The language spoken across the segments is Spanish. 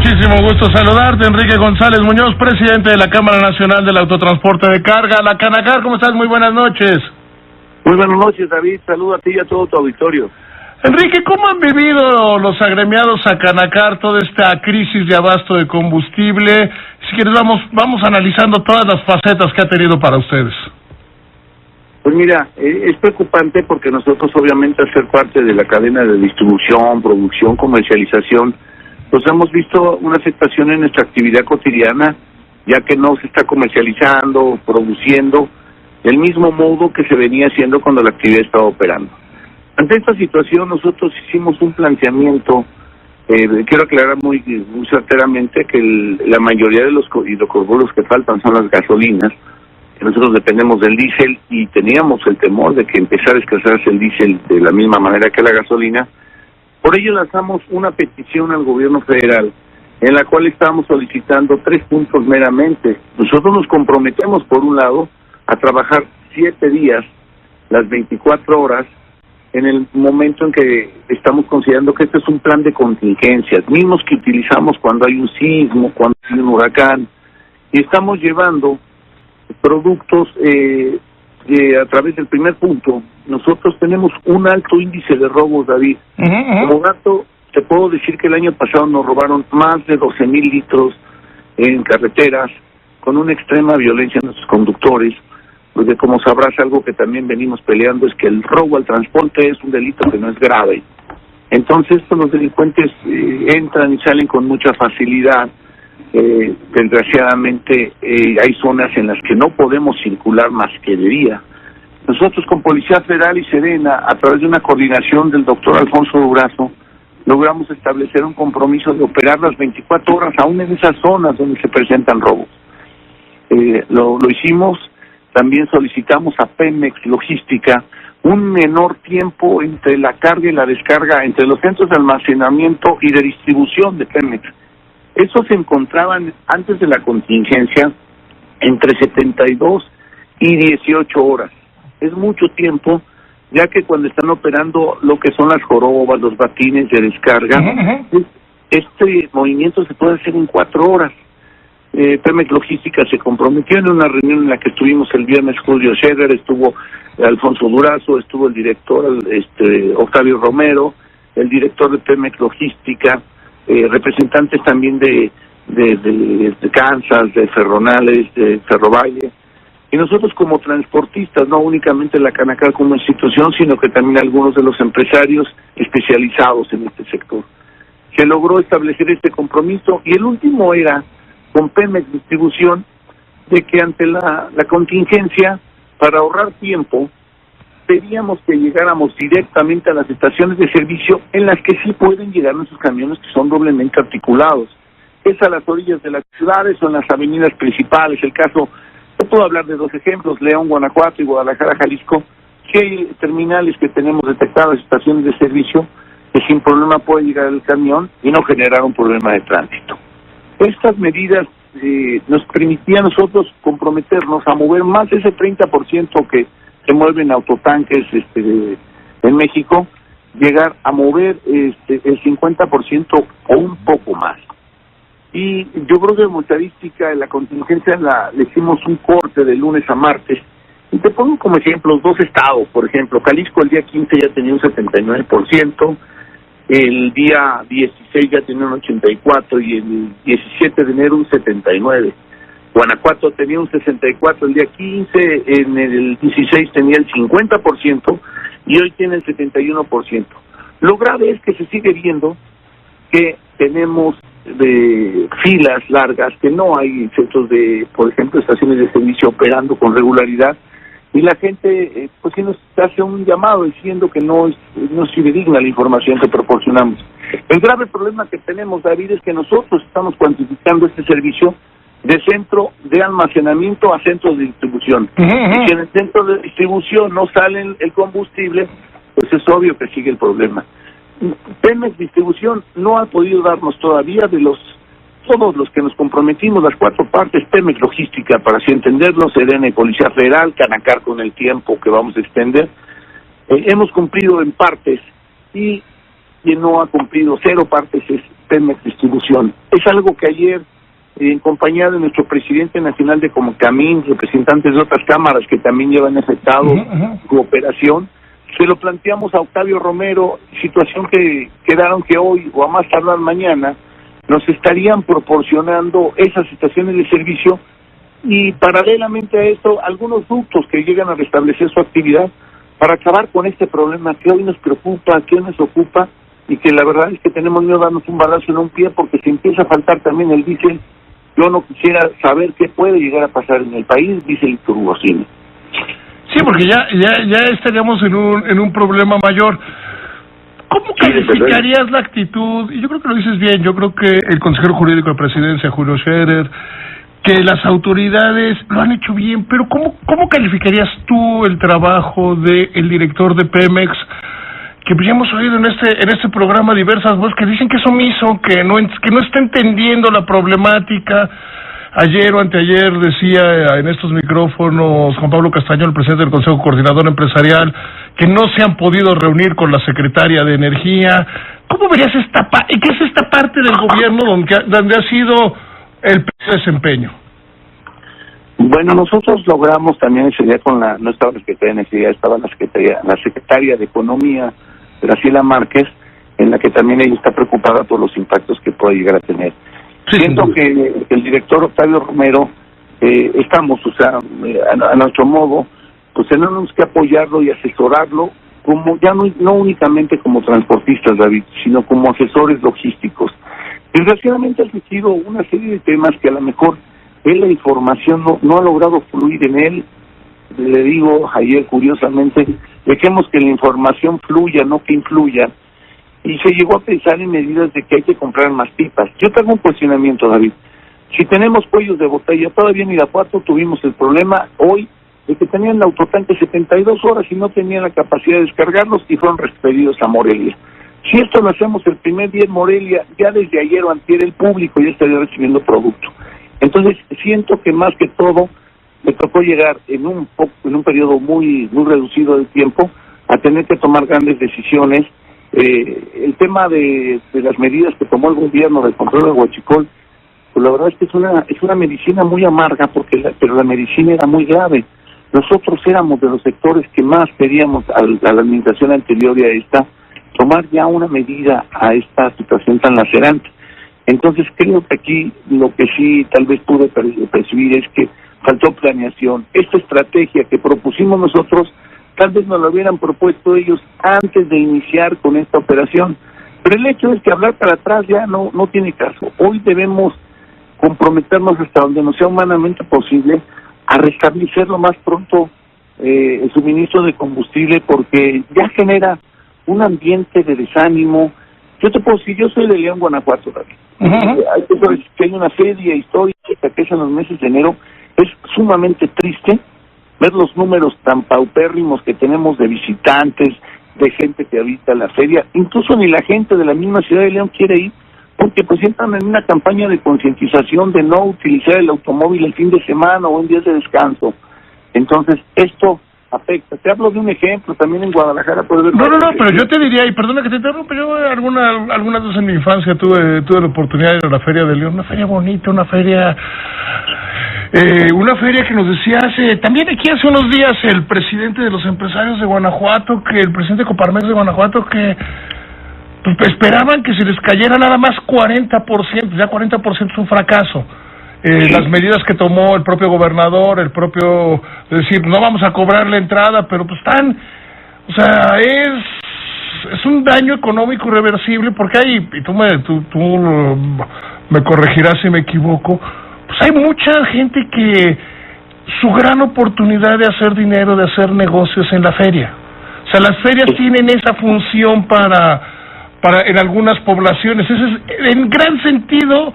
muchísimo gusto saludarte, Enrique González Muñoz, presidente de la Cámara Nacional del Autotransporte de Carga, la Canacar. ¿Cómo estás? Muy buenas noches. Muy buenas noches, David. Saludo a ti y a todo tu auditorio. Enrique, ¿cómo han vivido los agremiados a Canacar toda esta crisis de abasto de combustible? Si quieres, vamos analizando todas las facetas que ha tenido para ustedes. Pues mira, es preocupante porque nosotros, obviamente, al ser parte de la cadena de distribución, producción, comercialización, pues hemos visto una afectación en nuestra actividad cotidiana, ya que no se está comercializando, produciendo, del mismo modo que se venía haciendo cuando la actividad estaba operando. Ante esta situación, nosotros hicimos un planteamiento, quiero aclarar muy certeramente que la mayoría de los hidrocarburos que faltan son las gasolinas, que nosotros dependemos del diésel y teníamos el temor de que empezara a escasearse el diésel de la misma manera que la gasolina. Por ello lanzamos una petición al gobierno federal en la cual estábamos solicitando 3 puntos meramente. Nosotros nos comprometemos, por un lado, a trabajar 7 días, las 24 horas, en el momento en que estamos considerando que este es un plan de contingencias, mismos que utilizamos cuando hay un sismo, cuando hay un huracán, y estamos llevando productos a través del primer punto. Nosotros tenemos un alto índice de robos, David. Como dato, te puedo decir que el año pasado nos robaron más de 12,000 litros en carreteras, con una extrema violencia en nuestros conductores, porque como sabrás, algo que también venimos peleando es que el robo al transporte es un delito que no es grave. Entonces, pues, los delincuentes entran y salen con mucha facilidad. Desgraciadamente, hay zonas en las que no podemos circular más que de día. Nosotros, con Policía Federal y Sedena, a través de una coordinación del doctor Alfonso Durazo, logramos establecer un compromiso de operar las 24 horas aún en esas zonas donde se presentan robos. Lo hicimos. También solicitamos a Pemex Logística un menor tiempo entre la carga y la descarga, entre los centros de almacenamiento y de distribución de Pemex. Esos se encontraban antes de la contingencia entre 72 y 18 horas. Es mucho tiempo, ya que cuando están operando lo que son las jorobas, los batines de descarga, este movimiento se puede hacer en 4 horas. Pemex Logística se comprometió en una reunión en la que estuvimos el viernes. Julio Scherer, estuvo Alfonso Durazo, estuvo el director Octavio Romero, el director de Pemex Logística, representantes también de Kansas, de Ferronales, de Ferrovalle, y nosotros como transportistas, no únicamente la Canacar como institución, sino que también algunos de los empresarios especializados en este sector. Se logró establecer este compromiso, y el último era con Pemex Distribución, de que ante la contingencia, para ahorrar tiempo, pedíamos que llegáramos directamente a las estaciones de servicio en las que sí pueden llegar nuestros camiones, que son doblemente articulados. Es a las orillas de las ciudades o en las avenidas principales. El caso, yo puedo hablar de 2 ejemplos, León, Guanajuato y Guadalajara, Jalisco, que hay terminales que tenemos detectadas, estaciones de servicio, que sin problema puede llegar el camión y no generar un problema de tránsito. Estas medidas nos permitían a nosotros comprometernos a mover más de ese 30% que se mueven autotanques en México, llegar a mover el 50% o un poco más. Y yo creo que en estadística, en la contingencia, le hicimos un corte de lunes a martes. Y te pongo como ejemplo 2 estados, por ejemplo, Jalisco el día 15 ya tenía un 79%, el día 16 ya tenía un 84% y el 17 de enero un 79%. Guanajuato tenía un 64% el día 15, en el 16 tenía el 50% y hoy tiene el 71%. Lo grave es que se sigue viendo que tenemos filas largas, que no hay centros de, por ejemplo, estaciones de servicio operando con regularidad, y la gente pues sí nos hace un llamado diciendo que no es fidedigna la información que proporcionamos. El grave problema que tenemos, David, es que nosotros estamos cuantificando este servicio de centro de almacenamiento a centros de distribución. Y si en el centro de distribución no sale el combustible, pues es obvio que sigue el problema. Pemex Distribución no ha podido darnos todavía todos los que nos comprometimos, las 4 partes, Pemex Logística, para así entenderlo, Sedena y Policía Federal, Canacar con el tiempo que vamos a extender, hemos cumplido en partes, y quien no ha cumplido 0 partes es Pemex Distribución. Es algo que ayer, en compañía de nuestro presidente nacional de Comecamín, representantes de otras cámaras que también llevan efectuado su operación, se lo planteamos a Octavio Romero, situación que quedaron que hoy o a más tardar mañana nos estarían proporcionando esas estaciones de servicio y paralelamente a esto algunos ductos que llegan a restablecer su actividad para acabar con este problema que hoy nos preocupa, que hoy nos ocupa y que la verdad es que tenemos miedo de darnos un balazo en un pie porque se empieza a faltar también el diésel. Yo no quisiera saber qué puede llegar a pasar en el país, dice el turbocine. Sí, porque ya estaríamos en un problema mayor. ¿Cómo calificarías la actitud? Y yo creo que lo dices bien, yo creo que el consejero jurídico de presidencia, Julio Scherer, que las autoridades lo han hecho bien, pero ¿cómo calificarías tú el trabajo del director de Pemex? Que ya hemos oído en este programa diversas voces que dicen que es omiso, que no está entendiendo la problemática. Ayer o anteayer decía en estos micrófonos Juan Pablo Castañón, el presidente del Consejo Coordinador Empresarial, que no se han podido reunir con la secretaria de Energía. ¿Cómo verías qué es esta parte del gobierno donde ha sido el desempeño? Bueno, nosotros logramos también ese día no estaba la Secretaría de Energía, estaba la Secretaria de Economía, Graciela Márquez, en la que también ella está preocupada por los impactos que puede llegar a tener. Sí, siento que el director Octavio Romero, estamos, o sea, a nuestro modo, pues tenemos que apoyarlo y asesorarlo, como ya no únicamente como transportistas, David, sino como asesores logísticos. Desgraciadamente ha surgido una serie de temas que a lo mejor la información no ha logrado fluir en él. Le digo ayer curiosamente, dejemos que la información fluya, no que influya, y se llegó a pensar en medidas de que hay que comprar más pipas. Yo tengo un cuestionamiento, David. Si tenemos cuellos de botella, todavía en Irapuato tuvimos el problema hoy de que tenían el autotanque 72 horas y no tenían la capacidad de descargarlos y fueron expedidos a Morelia. Si esto lo hacemos el primer día en Morelia, ya desde ayer o antier el público ya estaría recibiendo producto. Entonces siento que más que todo me tocó llegar en un periodo muy reducido de tiempo a tener que tomar grandes decisiones. El tema de las medidas que tomó el gobierno del control de Huachicol, pues la verdad es que es una medicina muy amarga pero la medicina era muy grave. Nosotros éramos de los sectores que más pedíamos a la administración anterior y a esta tomar ya una medida a esta situación tan lacerante. Entonces creo que aquí lo que sí tal vez pude percibir es que faltó planeación. Esta estrategia que propusimos nosotros, tal vez nos lo hubieran propuesto ellos antes de iniciar con esta operación. Pero el hecho es que hablar para atrás ya no tiene caso. Hoy debemos comprometernos hasta donde nos sea humanamente posible a restablecer lo más pronto el suministro de combustible, porque ya genera un ambiente de desánimo. Yo te puedo decir, yo soy de León, Guanajuato, hay una feria histórica que es en los meses de enero. Es sumamente triste ver los números tan paupérrimos que tenemos de visitantes, de gente que habita la feria. Incluso ni la gente de la misma ciudad de León quiere ir, porque pues entran en una campaña de concientización de no utilizar el automóvil el fin de semana o en días de descanso. Entonces esto afecta. Te hablo de un ejemplo, también en Guadalajara puede haber... No, pero yo te diría, y perdona que te interrumpa, yo algunas veces en mi infancia tuve la oportunidad de ir a la Feria de León, una feria bonita, una feria que nos decía también aquí hace unos días el presidente de los empresarios de Guanajuato, que el presidente de Coparmex de Guanajuato, que pues, esperaban que se les cayera nada más 40%, ya 40% es un fracaso. Las medidas que tomó el propio gobernador, decir, no vamos a cobrar la entrada, pero pues es un daño económico irreversible, porque hay, y tú me corregirás si me equivoco, pues hay mucha gente que su gran oportunidad de hacer dinero, de hacer negocios en la feria. O sea, las ferias tienen esa función para en algunas poblaciones. Ese es en gran sentido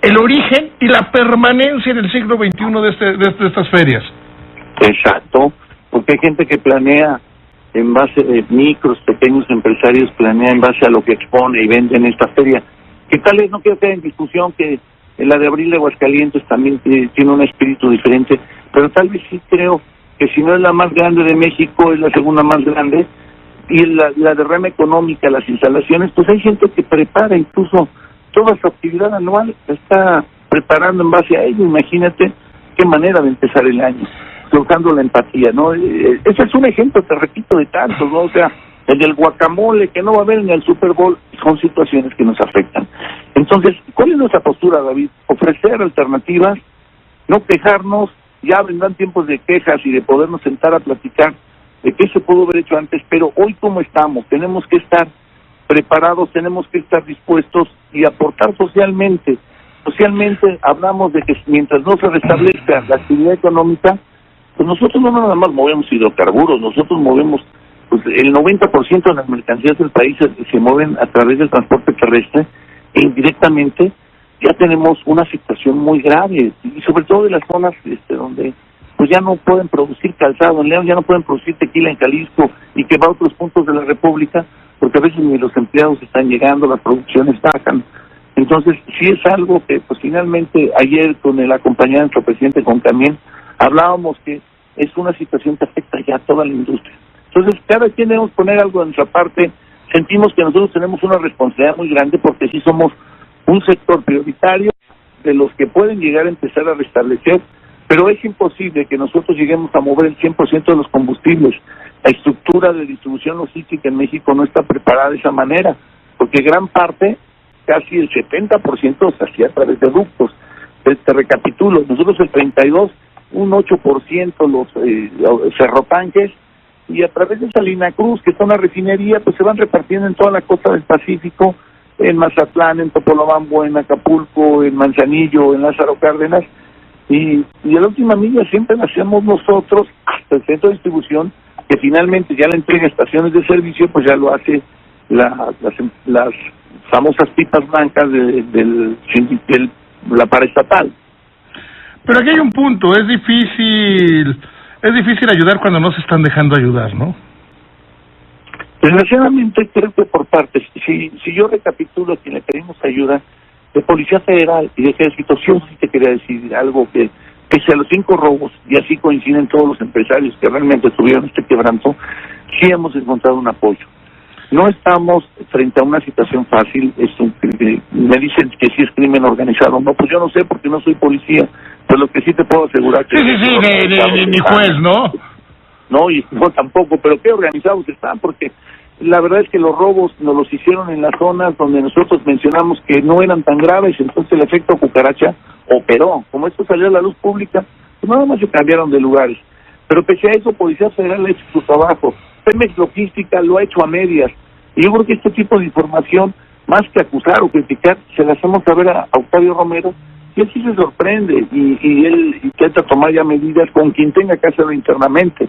el origen y la permanencia en el siglo XXI de estas ferias. Exacto, porque hay gente que planea en base, micros, pequeños empresarios planean en base a lo que expone y vende en esta feria, que tal vez no quiero quedar en discusión que la de abril de Aguascalientes también tiene un espíritu diferente, pero tal vez sí creo que si no es la más grande de México, es la segunda más grande, y la derrama económica, las instalaciones, pues hay gente que prepara incluso toda su actividad anual, está preparando en base a ello. Imagínate qué manera de empezar el año, buscando la empatía, ¿no? Ese es un ejemplo, te repito, de tantos, ¿no? O sea, el del guacamole que no va a haber en el Super Bowl, son situaciones que nos afectan. Entonces, ¿cuál es nuestra postura, David? Ofrecer alternativas, no quejarnos. Ya vendrán tiempos de quejas y de podernos sentar a platicar de qué se pudo haber hecho antes, pero hoy como estamos, tenemos que estar preparados, tenemos que estar dispuestos y aportar socialmente. Socialmente hablamos de que mientras no se restablezca la actividad económica, pues nosotros no nada más movemos hidrocarburos, nosotros movemos, pues el 90% de las mercancías del país se mueven a través del transporte terrestre, e indirectamente ya tenemos una situación muy grave, y sobre todo en las zonas donde pues ya no pueden producir calzado. En León ya no pueden producir tequila, en Jalisco, y que va a otros puntos de la República, porque a veces ni los empleados están llegando, las producciones bajan. Entonces, sí es algo que, pues finalmente, ayer con el acompañante de nuestro presidente, con Camín, hablábamos que es una situación que afecta ya a toda la industria. Entonces, cada quien debemos poner algo de nuestra parte. Sentimos que nosotros tenemos una responsabilidad muy grande, porque sí somos un sector prioritario de los que pueden llegar a empezar a restablecer, pero es imposible que nosotros lleguemos a mover el 100% de los combustibles. La estructura de distribución logística en México no está preparada de esa manera, porque gran parte, casi el 70%, se hacía a través de ductos. Te recapitulo, nosotros el 32%, un 8% los ferrotanques, y a través de Salina Cruz, que está una refinería, pues se van repartiendo en toda la costa del Pacífico, en Mazatlán, en Topolobampo, en Acapulco, en Manzanillo, en Lázaro Cárdenas, y la última milla siempre la hacemos nosotros hasta el centro de distribución, que finalmente ya la entrega a estaciones de servicio, pues ya lo hace las famosas pipas blancas de la paraestatal. Pero aquí hay un punto, es difícil ayudar cuando no se están dejando ayudar, ¿no? Desgraciadamente creo que por partes. Si yo recapitulo a quien le pedimos ayuda, de Policía Federal y de Ejército, sí te quería decir algo, que pese a los 5 robos, y así coinciden todos los empresarios que realmente tuvieron este quebranto, sí hemos encontrado un apoyo. No estamos frente a una situación fácil. Me dicen que sí es crimen organizado. No, pues yo no sé porque no soy policía, pero lo que sí te puedo asegurar que... Sí, ni juez, ¿no? No, y no tampoco, pero qué organizados están, porque la verdad es que los robos nos los hicieron en las zonas donde nosotros mencionamos que no eran tan graves, entonces el efecto cucaracha operó. Como esto salió a la luz pública, pues nada más se cambiaron de lugares. Pero pese a eso, Policía Federal ha hecho su trabajo. Pemex Logística lo ha hecho a medias. Y yo creo que este tipo de información, más que acusar o criticar, se la hacemos saber a Octavio Romero, y él sí se sorprende, y él intenta tomar ya medidas con quien tenga que hacerlo internamente.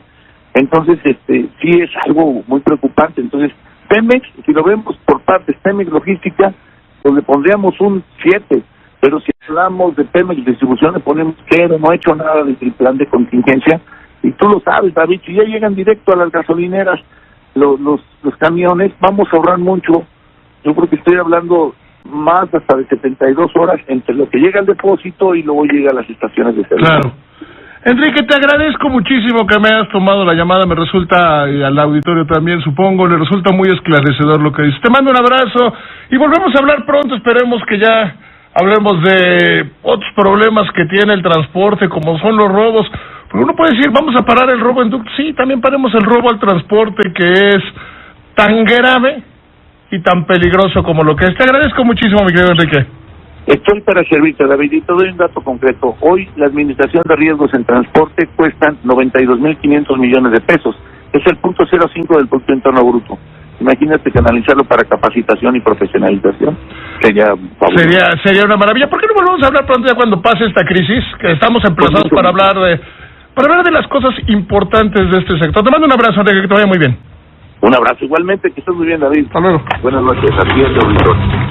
Entonces, sí es algo muy preocupante. Entonces, Pemex, si lo vemos por partes, Pemex Logística, pues le pondríamos un 7, pero si hablamos de Pemex Distribución, le ponemos 0, no ha hecho nada desde el plan de contingencia, y tú lo sabes, David, si ya llegan directo a las gasolineras los camiones, vamos a ahorrar mucho. Yo creo que estoy hablando más hasta de 72 horas entre lo que llega al depósito y luego llega a las estaciones de servicio. Claro. Enrique, te agradezco muchísimo que me hayas tomado la llamada, me resulta, al auditorio también, supongo, le resulta muy esclarecedor lo que dices. Te mando un abrazo y volvemos a hablar pronto, esperemos que ya hablemos de otros problemas que tiene el transporte, como son los robos. Porque uno puede decir, vamos a parar el robo en ductos. Sí, también paremos el robo al transporte, que es tan grave y tan peligroso como lo que es. Te agradezco muchísimo, mi querido Enrique. Estoy para servirte, David, y te doy un dato concreto. Hoy la administración de riesgos en transporte cuestan 92.500 millones de pesos. Es el 0.05 del Producto Interno Bruto. Imagínate canalizarlo para capacitación y profesionalización. Sería una maravilla. ¿Por qué no volvemos a hablar pronto ya cuando pase esta crisis? Que estamos emplazados para hablar de las cosas importantes de este sector. Te mando un abrazo, Enrique, que te vaya muy bien. Un abrazo igualmente, que estés muy bien, David. Hasta luego. Buenas noches, así es, auditor.